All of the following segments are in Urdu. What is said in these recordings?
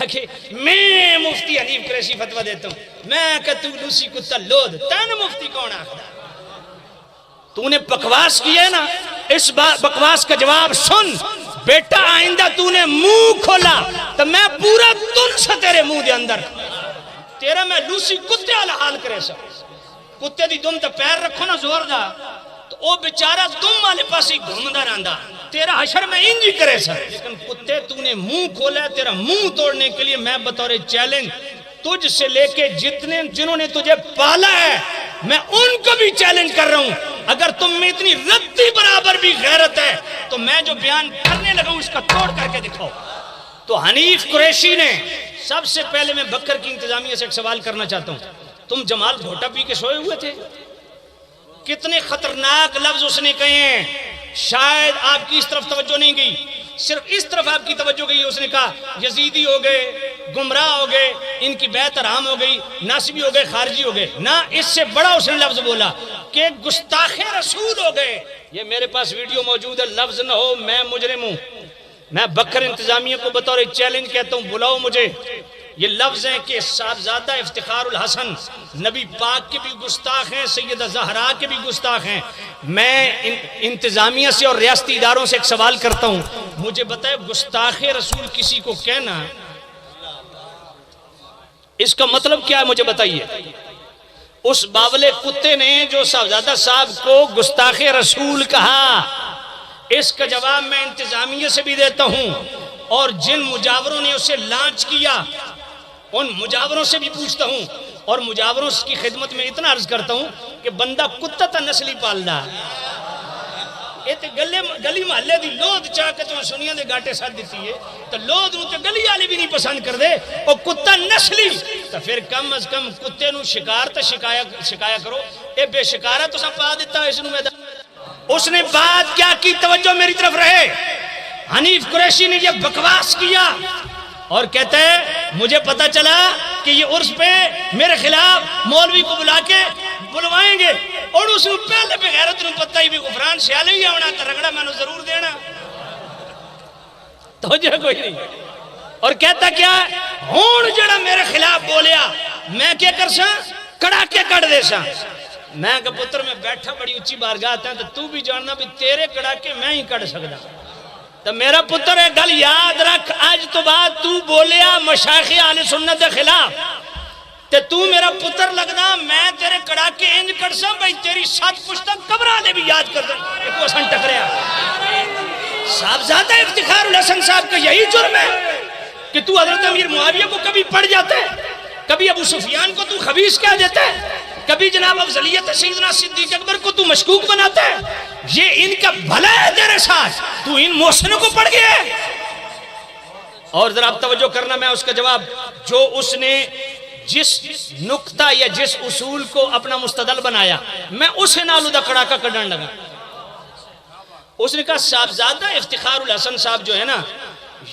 کہ میں مفتی حنیف قریشی فتوہ دیتا ہوں، میں کہ تو لوسی کتا لود، تین مفتی کون آخر؟ تو نے بکواس کی ہے نا، اس بکواس کا جواب سن بیٹا، آئندہ تو نے منہ کھولا تو میں پورا تن سا تیرے منہ دے اندر تیرا میں لوسی کتے والا حال کرے سا، کتے دی دم تے پیر رکھو نا زور دا تو او بیچارہ دم والے پاس ہی گھومدا رہندا، تیرا حشر میں انجی کرے سا، لیکن کتے تو نے منہ کھولا ہے، تیرا منہ توڑنے کے لیے میں بطور چیلنج تجھ سے لے کے جنہوں نے تجھے پالا ہے میں ان کو بھی چیلنج کر رہا ہوں، اگر تم میں اتنی رتی برابر بھی غیرت ہے تو میں جو بیان کرنے لگا ہوں اس کا توڑ کر کے دکھاؤ۔ تو حنیف قریشی نے سب سے پہلے میں بکر کی انتظامیہ سے ایک سوال کرنا چاہتا ہوں، تم جمال گھوٹا پی کے سوئے ہوئے تھے؟ کتنے خطرناک لفظ اس نے کہے ہیں، شاید آپ کی اس طرف توجہ نہیں گئی، صرف اس طرف آپ کی توجہ گئی، اس نے کہا یزیدی ہو گئے، گمراہ ہو گئے، ان کی بیعت حرام ہو گئی، ناسبی ہو گئے، خارجی ہو گئے، نہ اس سے بڑا اس نے لفظ بولا کہ گستاخ رسول ہو گئے۔ یہ میرے پاس ویڈیو موجود ہے، لفظ نہ ہو میں مجرم ہوں، میں بکر انتظامیہ کو بطور چیلنج کہتا ہوں، بلاؤ مجھے۔ یہ لفظ ہیں کہ صاحبزادہ افتخار الحسن نبی پاک کے بھی گستاخ ہیں، سیدہ زہرا کے بھی گستاخ ہیں۔ میں انتظامیہ سے اور ریاستی اداروں سے ایک سوال کرتا ہوں، مجھے بتائے گستاخ رسول کسی کو کہنا اس کا مطلب کیا ہے؟ مجھے بتائیے۔ اس باولے کتے نے جو صاحبزادہ صاحب کو گستاخ رسول کہا، اس کا جواب میں انتظامیہ سے بھی دیتا ہوں اور جن مجاوروں نے اسے لانچ کیا ان مجاوروں سے بھی پوچھتا ہوں، اور مجاوروں کی خدمت میں اتنا عرض کرتا ہوں کہ بندہ کتا تا نسلی پالدا یہ تے گلی محلے دی لود چاہ کے تو سنیا دے گاٹے ساتھ دیتی ہے تو لود نو تے گلی والی بھی نہیں پسند کر دے، اور کتا نسلی تو پھر کم از کم کتے نو شکار تا شکایا کرو، اے بے شکارہ تو سب پا دیتا ہے اس نو میدان۔ اس نے بات کیا کی، توجہ میری طرف رہے، حنیف قریشی نے یہ بکواس کیا اور کہتا ہے مجھے پتا چلا کہ یہ عرس پہ میرے خلاف مولوی کو بلا کے بلوائیں گے، اور اس نے پہلے پہ غیرت نے پتہ ہی بھی غفران سیالے ہی آنا تا رگڑا میں نے ضرور دینا، توجہ کوئی نہیں، اور کہتا کیا ہون جڑا میرے خلاف بولیا میں کیا کر سا کڑا کے کڑ دے سا۔ میں کہ پتر میں بیٹھا بڑی اچھی بارگاہ ہے تو بھی جاننا بھی تیرے کڑا کے میں ہی کڑ سکتا، تو میرا پتر ایک گل یاد رکھ، آج تو بعد تو بولیا مشایخ اہل سنت کے خلاف تے تو میرا پتر لگنا، میں تیرے کڑا کے انج کر سا بھائی تیری سات پشتہ قبرہ نے بھی یاد کر دیں ایک وہ سن ٹکریا۔ صاحبزادہ افتخار الحسن صاحب کا یہی جرم ہے کہ تو حضرت امیر معاویہ کو کبھی پڑھ جاتا ہے، کبھی ابو سفیان کو تو خبیث کہہ دیتا ہے، کبھی جناب افضلیت سیدنا صدیق اکبر کو تو مشکوک بناتا ہے، یہ ان کا بھلا ہے تیرے ساتھ، تو ان محسنوں کو پڑھ گیا ہے۔ اور ذرا آپ توجہ کرنا، میں اس کا جواب جو اس نے جس نقطہ یا جس اصول کو اپنا مستدل بنایا میں اسے نالو دا کڑاکا کڑھن لگا۔ اس نے کہا صاحبزادہ افتخار الحسن صاحب جو ہے نا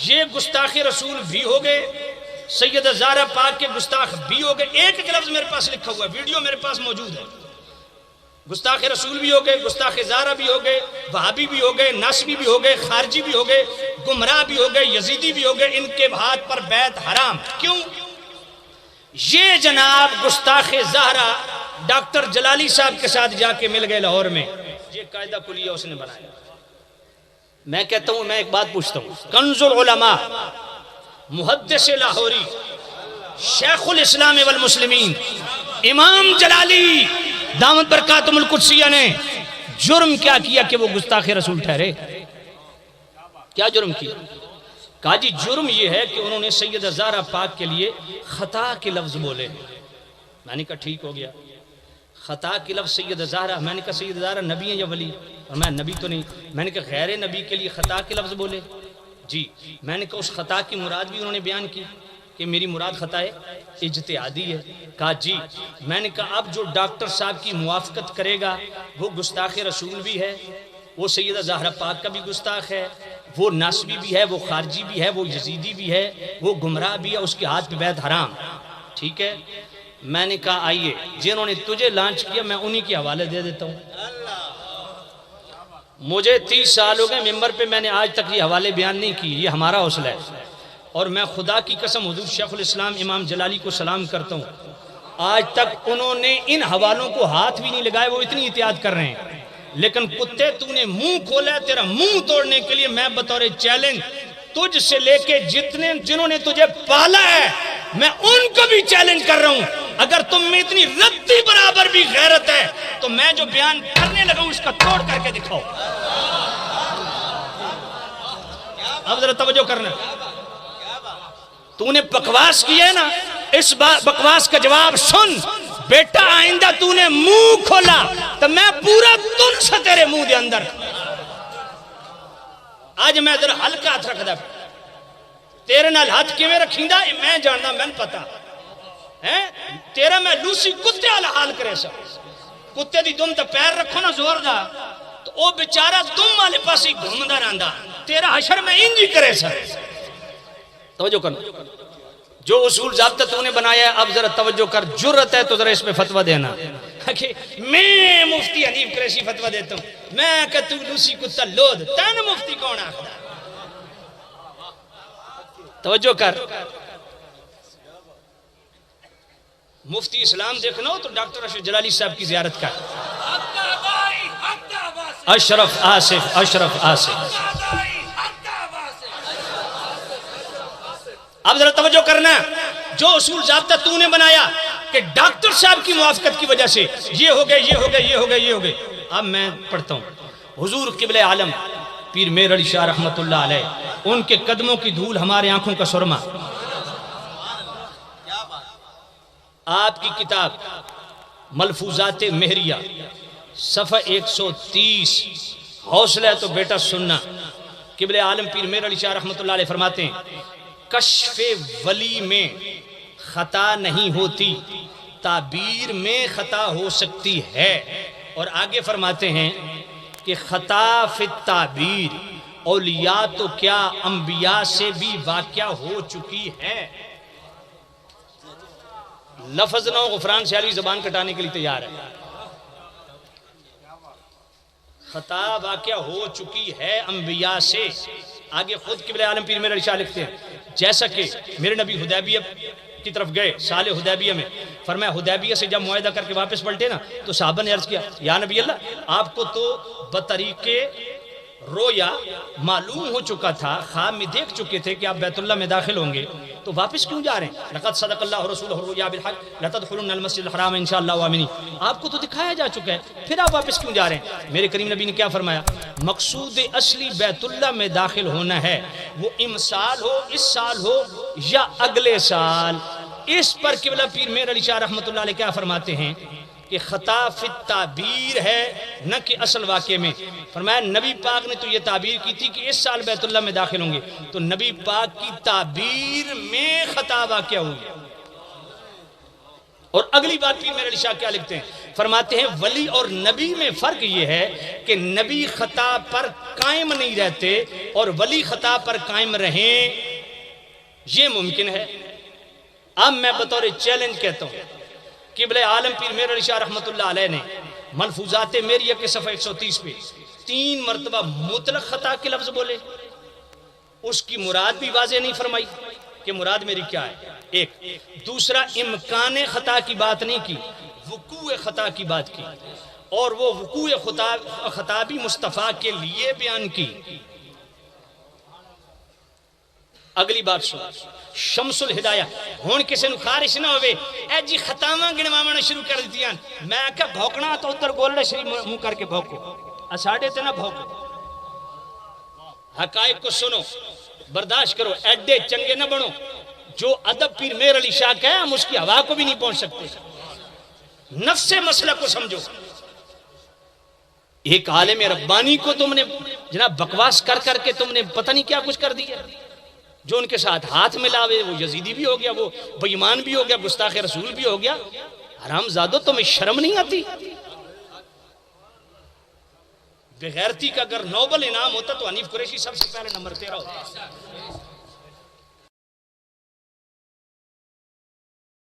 یہ گستاخ رسول بھی ہو گئے، سیدہ زہرا پاک کے گستاخ بھی ہو گئے، ایک لفظ میرے پاس لکھا ہوا ہے، ویڈیو میرے پاس موجود ہے، گستاخ رسول بھی ہو گئے، گستاخ زہرا بھی ہو گئے، وہابی بھی ہو گئے، ناسبی بھی ہو گئے، خارجی بھی ہو گئے، گمراہ بھی ہو گئے، یزیدی بھی ہو گئے، ان کے ہاتھ پر بیعت حرام۔ کیوں؟ یہ جناب گستاخ زہرا ڈاکٹر جلالی صاحب کے ساتھ جا کے مل گئے لاہور میں، یہ قاعدہ کلیہ اس نے بنایا۔ میں کہتا ہوں، میں ایک بات پوچھتا ہوں، کنز العلماء محدث لاہوری شیخ الاسلام والمسلمین امام جلالی دامت برکاتم القدسیہ نے جرم کیا کیا کہ وہ گستاخ رسول ٹھہرے؟ کیا جرم کیا؟ کہا جی جرم یہ ہے کہ انہوں نے سیدہ زہرا پاک کے لیے خطا کے لفظ بولے۔ میں نے کہا ٹھیک ہو گیا، خطا کے لفظ سیدہ زہرا، میں نے کہا سیدہ زہرا نبی ہیں یا ولی؟ اور میں نبی تو نہیں۔ میں نے کہا غیر نبی کے لیے خطا کے لفظ بولے؟ جی۔ میں نے کہا اس خطا کی مراد بھی انہوں نے بیان کی کہ میری مراد خطا ہے اجتہادی ہے؟ کہا جی۔ میں نے کہا اب جو ڈاکٹر صاحب کی موافقت کرے گا وہ گستاخ رسول بھی ہے، وہ سیدہ زہرا پاک کا بھی گستاخ ہے، وہ ناسبی بھی ہے، وہ خارجی بھی ہے، وہ یزیدی بھی ہے، وہ گمراہ بھی ہے، اس کے ہاتھ پہ بیعت حرام۔ ٹھیک ہے۔ میں نے کہا آئیے جنہوں نے تجھے لانچ کیا میں انہی کے حوالے دے دیتا ہوں۔ مجھے 30 سال ہو گئے ممبر پہ، میں نے آج تک یہ حوالے بیان نہیں کی، یہ ہمارا حوصلہ ہے۔ اور میں خدا کی قسم حضور شیخ الاسلام امام جلالی کو سلام کرتا ہوں، آج تک انہوں نے ان حوالوں کو ہاتھ بھی نہیں لگائے، وہ اتنی احتیاط کر رہے ہیں، لیکن کتے تو نے منہ کھولا ہے، تیرا منہ توڑنے کے لیے میں بطور چیلنج تجھ سے لے کے جنہوں نے تجھے پالا ہے میں ان کو بھی چیلنج کر رہا ہوں، اگر تم میں اتنی ردی برابر بھی غیرت ہے تو میں جو بیان کرنے لگا ہوں اس کا توڑ کر کے دکھاؤ۔ اب ذرا توجہ کرنا، تو نے بکواس کی ہے نا، اس بکواس کا جواب سن بیٹا، آئندہ تو نے منہ کھولا تو میں پورا تن سے تیرے منہ دے اندر، آج میں ذرا ہلکا ہاتھ رکھ دا، تیرے نال ہاتھ کیویں رکھیں دا میں جاننا، میں پتا ہے تیرا میں لوسی کتے والا حال کرے سا، کتے دی دم تے پیر رکھو نا زور دا تو او بیچارہ دم والے پاس ہی گھومدا رہندا، تیرا حشر میں انج ہی کرے سا۔ توجہ کرنا، جو اصول ضابطہ تو نے بنایا ہے اب ذرا توجہ کر، جرت ہے تو ذرا اس پہ فتویٰ دینا کہ میں مفتی حنیف قریشی فتویٰ دیتا ہوں، میں کہ تو لوسی کتا لود، تین مفتی کون آخدا؟ توجہ کر، مفتی اسلام دیکھنا ہو تو ڈاکٹر اشرف جلالی صاحب کی زیارت کر، اشرف آصف، اشرف آصف۔ اب ذرا توجہ کرنا، جو اصول ضابطہ تو نے بنایا کہ ڈاکٹر صاحب کی موافقت کی وجہ سے یہ ہو گئے، یہ ہو گئے، یہ ہو گئے، یہ ہو گئے، اب میں پڑھتا ہوں، حضور قبلہ عالم پیر میر علی شاہ رحمت اللہ علیہ، ان کے قدموں کی دھول ہمارے آنکھوں کا سرما، آپ کی کتاب ملفوظات مہریہ صفحہ 130، حوصلہ ہے تو بیٹا سننا، قبلہ عالم پیر میر علی شاہ رحمت اللہ علیہ فرماتے ہیں کشف ولی میں خطا نہیں ہوتی، تعبیر میں خطا ہو سکتی ہے، اور آگے فرماتے ہیں کہ خطا فی التعبیر اولیاء تو کیا انبیاء سے بھی واقع ہو چکی ہے۔ لفظ نو غفران سیالی زبان کٹانے کے لیے تیار ہے، خطا واقع ہو چکی ہے انبیاء سے، آگے خود قبلہ عالم پیر میر علی شاہ لکھتے ہیں جیسا کہ میرے نبی حدیبیہ کی طرف گئے سال حدیبیہ میں، فرمایا حدیبیہ سے جب معاہدہ کر کے واپس پلٹے نا تو صحابہ نے عرض کیا یا نبی اللہ آپ کو تو بطریقے رویا معلوم ہو چکا تھا، خواب میں دیکھ چکے تھے کہ آپ بیت اللہ میں داخل ہوں گے، تو واپس کیوں جا رہے ہیں؟ لقد صدق اللہ رسولہ الرؤیا بالحق لتدخلن المسجد الحرام انشاءاللہ آمنین، آپ کو تو دکھایا جا چکا ہے، پھر آپ واپس کیوں جا رہے ہیں؟ میرے کریم نبی نے کیا فرمایا؟ مقصود اصلی بیت اللہ میں داخل ہونا ہے، وہ امسال ہو، اس سال ہو یا اگلے سال۔ اس پر قبلہ پیر میر علی شاہ رحمت اللہ علیہ کیا فرماتے ہیں کہ خطا فی التعبیر ہے نہ کہ اصل واقعے میں۔ فرمایا نبی پاک نے تو یہ تعبیر کی تھی کہ اس سال بیت اللہ میں داخل ہوں گے، تو نبی پاک کی تعبیر میں خطا واقع ہوئی۔ اور اگلی بات پیر میر علی شاہ کیا لکھتے ہیں؟ فرماتے ہیں ولی اور نبی میں فرق یہ ہے کہ نبی خطا پر قائم نہیں رہتے اور ولی خطا پر قائم رہیں، یہ ممکن ہے۔ اب میں بطور چیلنج کہتا ہوں، قبلہ عالم پیر میر علی شاہ رحمت اللہ علیہ نے ملفوظات میریہ کے صفحہ 130 پہ 3 مرتبہ مطلق خطا کے لفظ بولے، اس کی مراد بھی واضح نہیں فرمائی کہ مراد میری کیا ہے، ایک دوسرا امکان خطا کی بات نہیں کی، وقوع خطا کی بات کی، اور وہ وقوع خطا بھی مصطفیٰ کے لیے بیان کی۔ اگلی بات سن، شمس الہدایہ ہون کسی نو خارش نہ ہوئے اے جی خطاواں گنوانا شروع کر دیتیاں، میں کہا بھوکنا تو ادھر گولڈ شریف منہ کر کے بھوکو، اساڑے تے نہ بھوکو، حقائق کو سنو، برداشت کرو، ایڈے چنگے نہ بنو، جو ادب پیر میر علی شاہ کا ہے ہم اس کی ہوا کو بھی نہیں پہنچ سکتے، نفس مسئلہ کو سمجھو۔ ایک عالم ربانی کو تم نے جناب بکواس کر کر کے تم نے پتہ نہیں کیا کچھ کر دیا، جو ان کے ساتھ ہاتھ ملاوے وہ یزیدی بھی ہو گیا، وہ بے ایمان بھی ہو گیا، گستاخ رسول بھی ہو گیا۔ حرام زادو تمہیں شرم نہیں آتی؟ بغیرتی کا اگر نوبل انعام ہوتا تو حنیف قریشی سب سے پہلے نمبر 13 ہوتا۔